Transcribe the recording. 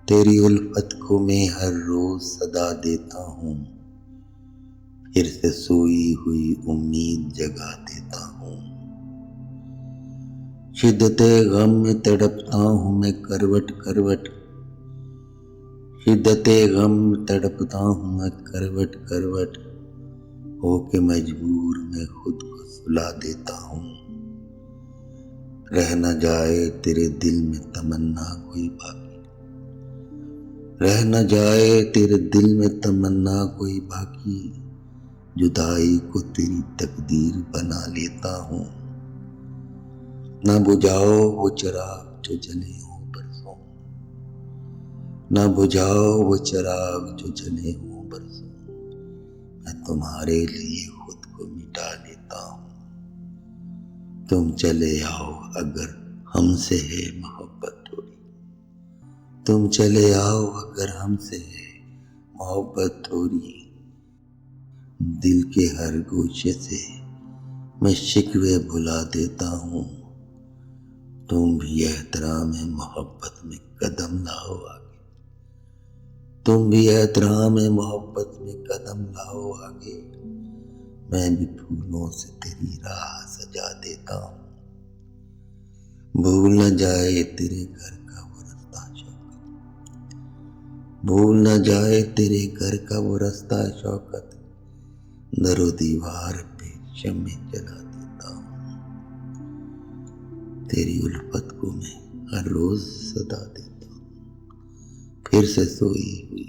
तेरी उल्फत को मैं हर रोज सदा देता हूँ, फिर से सोई हुई उम्मीद जगा देता हूँ। शिद्दते गम में तड़पता हूँ मैं करवट करवट, शिद्दते गम में तड़पता हूँ मैं करवट करवट, होके मजबूर मैं खुद को सुला देता हूँ। रह न जाए तेरे दिल में तमन्ना कोई बाकी, रह न जाए तेरे दिल में तमन्ना कोई बाकी, जुदाई को तेरी तकदीर बना लेता हूँ। ना बुझाओ वो चिराग जो जले हो बरसों, ना बुझाओ वो चिराग जो जले हो बरसों, मैं तुम्हारे लिए खुद को मिटा लेता हूँ। तुम चले आओ अगर हमसे है मोहब्बत थोड़ी, तुम चले आओ अगर हमसे है मोहब्बत थोड़ी, दिल के हर गोशे से मैं शिकवे भुला देता हूँ। तुम भी एहतराम मोहब्बत में कदम लाओ आगे, तुम भी एहतराम मोहब्बत में कदम लाओ आगे, मैं भी फूलों से तेरी राह सजा देता हूँ। भूल न जाए तेरे घर का वो रास्ता शौकत, भूल न जाए तेरे घर का वो रास्ता शौकत, दरो दीवार पे शम्मे जला देता हूँ। तेरी उल्फत को मैं हर रोज सदा देता हूँ, फिर से सोई हुई